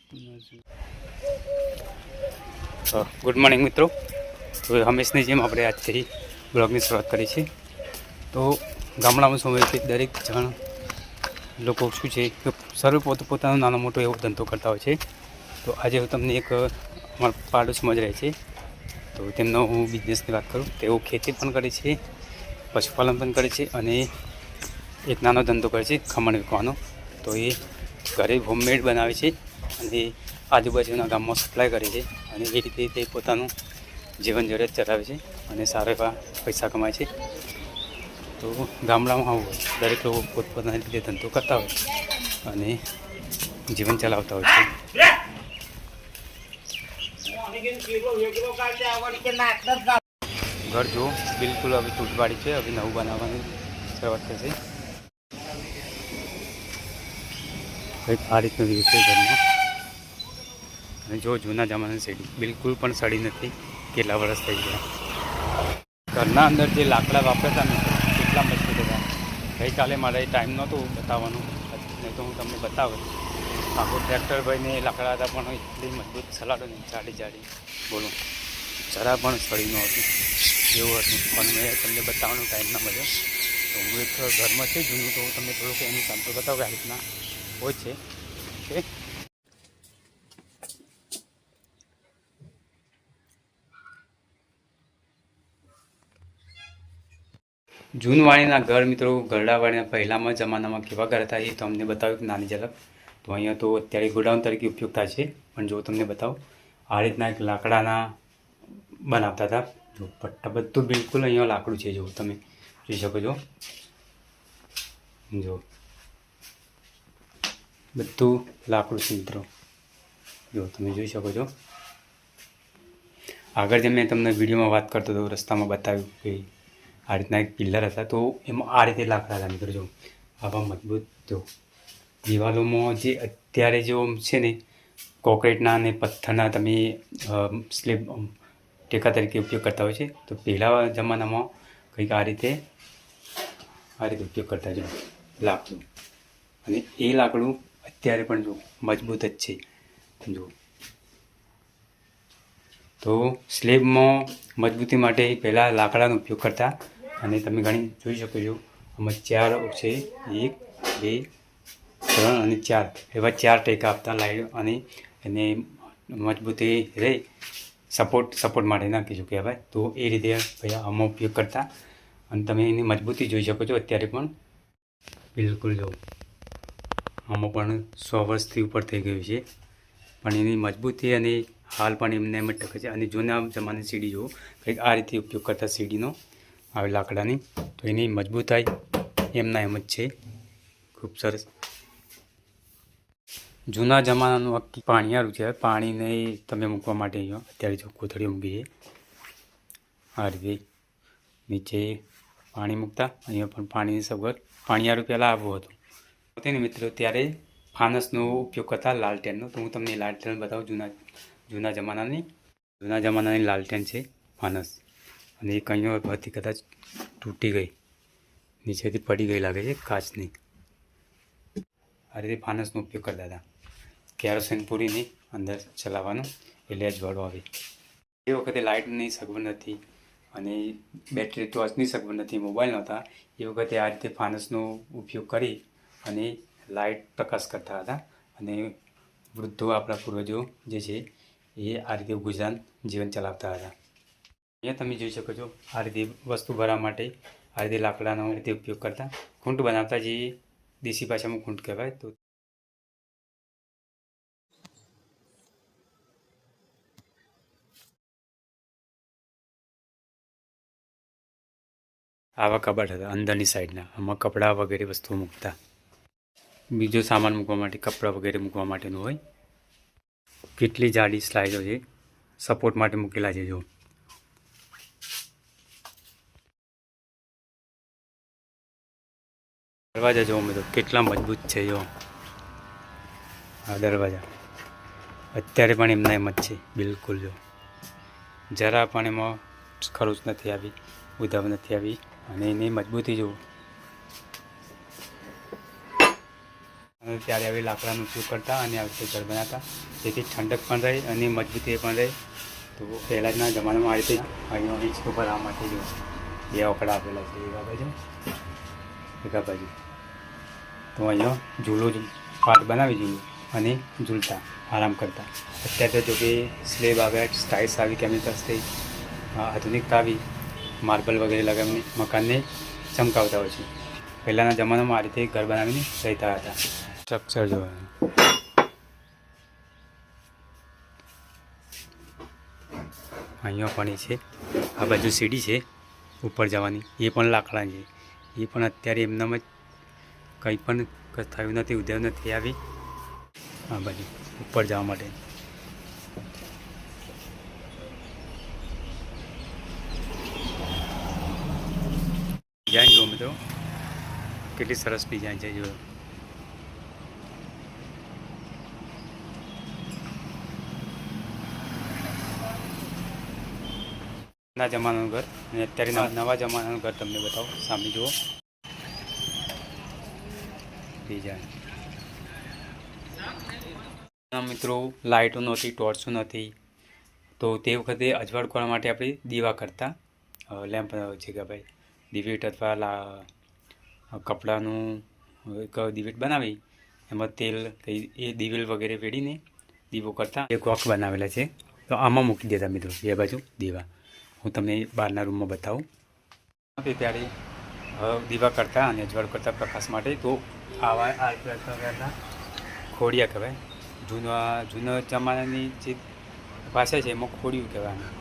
Good morning મિત્રો. તો હંમેશની જેમ આપણે આજથી બ્લોગની શરૂઆત કરી છે. તો ગામડામાં શું હોય કે દરેક જણ લોકો શું છે કે સર્વ પોતાનો નાનો મોટો એવો ધંધો કરતા હોય છે. તો આજે હું તમને એક અમારા પાડોશમાં જ રહે છે, તો તેમનો હું બિઝનેસની વાત કરું. તેઓ ખેતી પણ કરે છે, પશુપાલન પણ કરે છે અને એક નાનો ધંધો કરે છે ખમણ વેચવાનો. તો એ ઘરે હોમમેડ બનાવે છે અને આજુબાજુના ગામમાં સપ્લાય કરે છે અને એ રીતે તે પોતાનું જીવન જરૂરિયાત ચલાવે છે અને સારા એવા પૈસા કમાય છે. તો ગામડામાં આવું હોય, દરેક લોકો પોતપોતાની રીતે ધંધો કરતા હોય અને જીવન ચલાવતા હોય છે. ઘર જો બિલકુલ હવે તૂટવાડી છે, હવે નવું બનાવવાની શરૂઆત થશે. કંઈક આ રીતનું વ્યૂ છે ઘરમાં. અને જો જૂના જમાનાની સીડી બિલકુલ પણ સડી નથી, કેટલા વર્ષ થઈ ગયા. ઘરના અંદર જે લાકડા વાપરતા ને કેટલા મજબૂત હતા. ગઈકાલે મારે ટાઈમ નહોતો બતાવવાનું, નહીં તો હું તમને બતાવું. આખું ટ્રેક્ટર ભાઈને લાકડા હતા પણ એટલી મજબૂત સલાડો ને જાડી બોલું જરા પણ સડી નહોતું એવું હતું. પણ મેં તમને બતાવવાનો ટાઈમ ના મળ્યો. તો હું એક ઘરમાં છે જૂનું, તો હું તમને થોડુંક એનું શાંતો બતાવું આ રીતના હોય છે. ઓકે, જૂનવાણીના ઘર મિત્રો, ગરડાવાળીના પહેલાંમાં જમાનામાં કેવા ઘર હતા એ તો અમને બતાવ્યું કે નાની ઝલક. તો અહીંયા તો અત્યારે ગોડાઉન તરીકે ઉપયોગ થાય છે. પણ જો તમને બતાવું, આ રીતના એક લાકડાના બનાવતા હતા. જો પટ્ટા બધું બિલકુલ અહીંયા લાકડું છે, જો તમે જોઈ શકો છો. જો બધું લાકડું છે મિત્રો, જો તમે જોઈ શકો છો. આગળ જે મેં તમને વિડીયોમાં વાત કરતો હતો, રસ્તામાં બતાવ્યું કે આ રીતના એક પિલ્લર હતા, તો એમાં આ રીતે લાકડા હતા મિત્રો. જો આવા મજબૂત. જો દિવાલોમાં જે અત્યારે જો છે ને કોન્ક્રીટના અને પથ્થરના તમે સ્લેબ ટેકા તરીકે ઉપયોગ કરતા હોય છે, તો પહેલાં જમાનામાં કંઈક આ રીતે ઉપયોગ કરતા જો લાકડું. અને એ લાકડું અત્યારે પણ જો મજબૂત જ છે. જો તો સ્લેબમાં મજબૂતી માટે પહેલાં લાકડાનો ઉપયોગ કરતા. અને તમે ઘણી જોઈ શકો છો, આમાં 4 છે, 1 2 3 અને 4 એવા 4 ટેકા આપતા લાઈટ, અને એને મજબૂતી રહે સપોર્ટ માટે નાખી શકીએ ભાઈ. તો એ રીતે ભાઈ આમાં ઉપયોગ કરતા. અને તમે એની મજબૂતી જોઈ શકો છો અત્યારે પણ બિલકુલ. જો આમાં પણ 100 વર્ષથી ઉપર થઈ ગયું છે, પણ એની મજબૂતી અને હાલ પણ એમને એમ જ ટકે છે. અને જૂના જમાનાની સીડી જો કંઈક આ રીતે ઉપયોગ કરતા સીડીનો આવે લાકડાની, તો એની મજબૂતાઈ એમના એમ જ છે. ખૂબ સરસ. જૂના જમાનાનું આખી પાણીયારું છે. પાણીને તમે મૂકવા માટે અહીંયા અત્યારે જો કોથળીઓ મૂકી છે આ રીતે. નીચે પાણી મૂકતા, અહીંયા પણ પાણીની સગવડ. પાણીયારું પહેલાં આવું હતું. હોતી ને મિત્રો, ત્યારે ફાનસનો ઉપયોગ કરતા, લાલટેનનો. તો હું તમને લાલટેન બતાવું. જૂના જમાનાની લાલટેન છે ફાનસ. અને એક અહીંયા હતી, કદાચ તૂટી ગઈ, નીચેથી પડી ગઈ લાગે છે કાચની. આ રીતે ફાનસનો ઉપયોગ કરતા હતા. કેરોસીન પૂરીની અંદર ચલાવવાનું એટલે અજવાળો આવે. એ વખતે લાઇટની સગવડ નથી અને બેટરી ટોર્ચની સગવડ નથી, મોબાઈલ નહોતા. એ વખતે આ રીતે ફાનસનો ઉપયોગ કરી અને લાઇટ પ્રકાશ કરતા હતા. અને વૃદ્ધો, આપણા પૂર્વજો જે છે એ આ રીતે ગુજરાન જીવન ચલાવતા હતા. અહીંયા તમે જોઈ શકો છો, આ રીતે વસ્તુ ભરવા માટે આ રીતે લાકડાનો રીતે ઉપયોગ કરતા. ખૂંટ બનાવતા, જે દેશી ભાષામાં ખૂંટ કહેવાય. તો આવા કબાટ હતા અંદરની સાઈડના, આમાં કપડાં વગેરે વસ્તુઓ મૂકતા. બીજો સામાન મૂકવા માટે, કપડાં વગેરે મૂકવા માટેનું હોય. કેટલી જાડી સ્લાઇડો છે, સપોર્ટ માટે મૂકેલા છે. જો દરવાજા જો મેં તો કેટલા મજબૂત છે. જો આ દરવાજા અત્યારે પણ એમના એમ જ છે બિલકુલ. જો જરા પણ એમાં ખરોચ નથી આવી, ઉધાવ નથી આવી. અને એની મજબૂતી જુઓ. ત્યારે હવે લાકડાનો ઉપયોગ કરતા અને આવી રીતે ઘર બનાવતા, જેથી ઠંડક પણ રહે અને મજબૂતી પણ રહે. તો પહેલાંના જમાનામાં આ રીતે અહીંયા હિંચ ઉપર આ માટે જો બે ઓકડા આપેલા છે, એક આ બાજુ એક આ બાજુ. તો અહીંયા ઝૂલો પાટ બનાવી ઝૂલો અને ઝૂલતા આરામ કરતા. અત્યારે તો જો કે સ્લેબ આવ્યા, સ્ટાઇલ્સ આવી, કેમિકલ્સથી આધુનિકતા આવી, માર્બલ વગેરે લગાવીને મકાનને ચમકાવતા હોય છે. પહેલાંના જમાનામાં આ રીતે ઘર બનાવીને રહેતા હતા. સ્ટ્રક્ચર જોવાનું અહીંયા પણ છે, આ બાજુ સીડી છે ઉપર જવાની, એ પણ લાકડાની છે. એ પણ અત્યારે એમનામ જ કંઈ પણ થયું નથી, ઉદ્યોગ નથી આવી. આ બાજુ ઉપર જવા માટે ડિઝાઇન જો મિત્રો, કેટલી સરસ ડિઝાઇન છે. જો ના જમાનાનું ઘર અને અત્યારે નવા જમાનાનું ઘર તમને બતાવો. સામે જુઓ ડિઝાઇન. મિત્રો લાઇટો નહોતી, ટોર્ચો નથી, તો તે વખતે અજવાળ કરવા માટે આપણે દીવા કરતા. લેમ્પ છે કે ભાઈ દિવેટ અથવા કપડાનું એક દિવેટ બનાવી એમાં તેલ એ દિવેલ વગેરે વેડીને દીવો કરતા. એક વોક બનાવેલા છે, તો આમાં મૂકી દેતા મિત્રો બે બાજુ દીવા. હું તમને બહારના રૂમમાં બતાવું. ત્યારે દીવા કરતા અને અજવાળ કરતા પ્રકાશ માટે. તો આવા આ ખોડિયા કહેવાય. જૂના જમાનાની જે ભાષા છે એમાં ખોડિયું કહેવાય.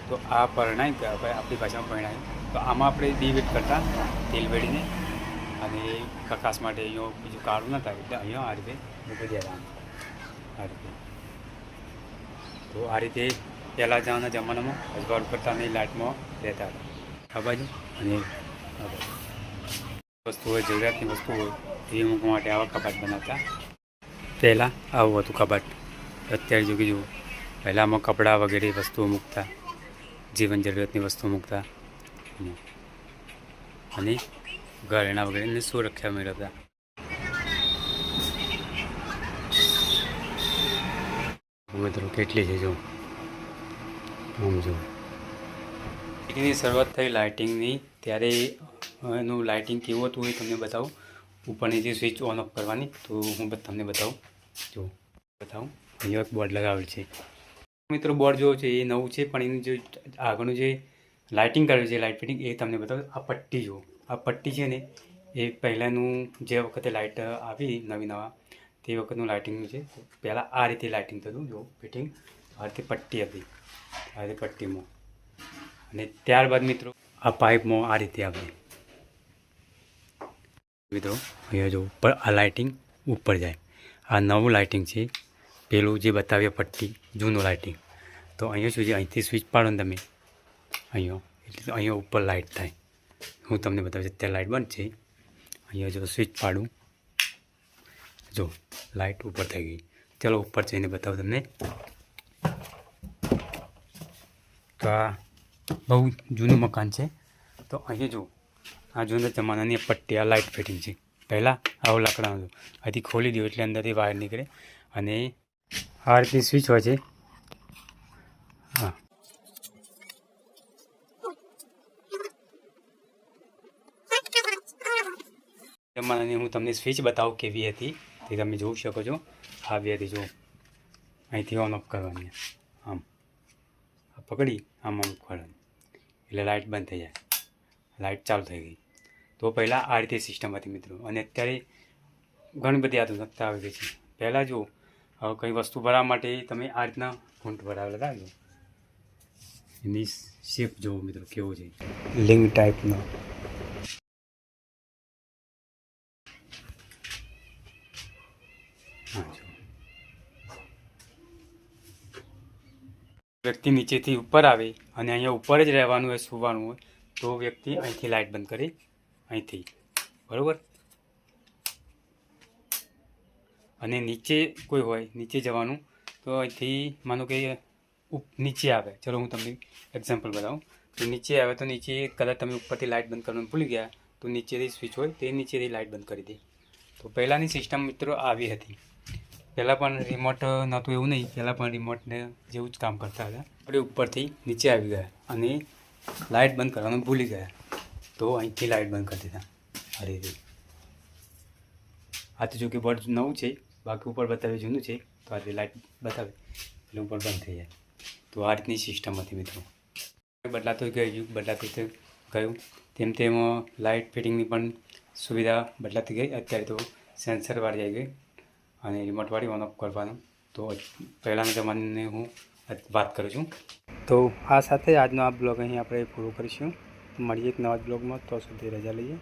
તો આ પરણાય કહેવાય, આપણી ભાષામાં પરણાય. તો આમાં આપણે દીવેટ કરતા તેલ વેડીને, અને પ્રકાશ માટે અહીંયા બીજું કાળું ન થાય એટલે અહીંયા આ રીતે મૂકી દેવાનું. આ રીતે તો આ રીતે પહેલાં જમાનામાં અજવાળ કરતા અને લાઇટમાં રહેતા હતા. આ બાજુ અને આ બાજુ વસ્તુ હોય, જરૂરિયાતની વસ્તુ હોય એ મૂકવા માટે આવા કબાટ બનાવતા. પહેલાં આવું હતું કબાટ. અત્યારે જો કે જુઓ, પહેલાં આમાં કપડાં વગેરે વસ્તુઓ મૂકતા, જીવન જરૂરિયાતની વસ્તુઓ મૂકતા અને ઘરેણાં વગેરેની સુરક્ષા મેળવતા. મિત્રો કેટલી છે જો આમ જો. લાઇટિંગની શરૂઆત થઈ લાઇટિંગની, ત્યારે એનું લાઇટિંગ કેવું હતું એ તમને બતાવું. ઉપરની જે સ્વિચ ઓન ઓફ કરવાની, તો હું તમને બતાવું. જો બતાવું, અહીંયા એક બોર્ડ લગાવેલ છે મિત્રો. બોર્ડ જો છે એ નવું છે, પણ એનું જે આગળનું જે લાઇટિંગ કરેલું છે, લાઇટ ફિટિંગ, એ તમને બતાવું. આ પટ્ટી જુઓ, આ પટ્ટી છે ને એ પહેલાંનું જે વખતે લાઇટ આવી નવા તે વખતનું લાઇટિંગનું છે. પહેલાં આ રીતે લાઇટિંગ થતું, જો ફિટિંગ આ રીતે પટ્ટી હતી, આ રીતે પટ્ટીમાં. અને ત્યારબાદ મિત્રો આ પાઇપમાં આ રીતે આવે મિત્રો. અહીંયા જો ઉપર આ લાઇટિંગ ઉપર જાય, આ નવું લાઇટિંગ છે. પેલું જે બતાવ્યા પટ્ટી જૂનું લાઇટિંગ. તો અહીંયા શું છે, અહીંથી સ્વિચ પાડો ને તમે અહીંયા, એટલે અહીંયા ઉપર લાઇટ થાય. હું તમને બતાવીશ. અત્યારે લાઇટ બંધ છે. અહીંયા જો સ્વિચ પાડું, જો લાઇટ ઉપર થઈ ગઈ. ચલો ઉપર જઈને બતાવું તમને. તો આ બહુ જૂનું મકાન છે. તો અહીંયા જો આ જૂના જમાનાની પટ્ટી, આ લાઇટ ફિટિંગ છે. પહેલાં આવું લાકડાનું હતું, અહીંથી ખોલી દો એટલે અંદરથી વાયર નીકળે અને આ રીતે સ્વિચ હોય છે. હા, જમાનાની હું તમને સ્વિચ બતાવું કેવી હતી તે તમે જોઈ શકો છો. આવી હતી જો, અહીંથી ઓન ઓફ કરવાની, આમ પકડી આમ મૂકવાની એટલે લાઇટ બંધ થઈ જાય, લાઇટ ચાલુ થઈ ગઈ. તો પહેલાં આ રીતે સિસ્ટમ હતી મિત્રો. અને અત્યારે ઘણી બધી આધુનિકતા આવી ગઈ છે. પહેલાં જો કંઈ વસ્તુ ભરવા માટે તમે આ રીતના ઘૂંટ ભરાવેલા હતા. જો એની શેપ જુઓ મિત્રો કેવો છે, લિંગ ટાઈપનો. હા જો વ્યક્તિ નીચેથી ઉપર આવે અને અહીંયા ઉપર જ રહેવાનું હોય, સૂવાનું હોય, તો વ્યક્તિ અહીંથી લાઇટ બંધ કરે, અહીંથી, બરાબર. અને નીચે કોઈ હોય, નીચે જવાનું, તો અહીંથી માનો કે નીચે આવે. ચલો હું તમને એક્ઝામ્પલ બતાવું. તો નીચે આવે તો નીચે કદાચ તમે ઉપરથી લાઇટ બંધ કરવાનું ભૂલી ગયા, તો નીચેથી સ્વિચ હોય તે નીચેથી લાઇટ બંધ કરી દે. તો પહેલાંની સિસ્ટમ મિત્રો આવી હતી. પહેલાં પણ રિમોટ નહોતું એવું નહીં, પહેલાં પણ રિમોટને જેવું જ કામ કરતા હતા. આપણે ઉપરથી નીચે આવી ગયા અને લાઇટ બંધ કરવાનું ભૂલી ગયા, તો અહીંથી લાઇટ બંધ કરી દીધા આ રીતે. આ તો જો કે બોર્ડ નવું છે, બાકી ઉપર બતાવે જૂનું છે, તો આ રીતે લાઇટ બતાવે એટલે ઉપર બંધ થઈ જાય. તો આ રીતની સિસ્ટમ હતી મિત્રો. બદલાતું ગયું ગયું તેમ તેમ લાઇટ ફિટિંગની પણ સુવિધા બદલાતી ગઈ. અત્યારે તો સેન્સરવાળી આવી ગઈ અને રિમોટવાળી ઓન ઓફ કરવાનું. તો પહેલાંના જમાનાની હું વાત કરું છું. તો આ સાથે આજનો આ બ્લોગ અહીં આપણે પૂરો કરીશું. મળીએ એક નવા બ્લોગમાં, તો સુધી રજા લઈએ.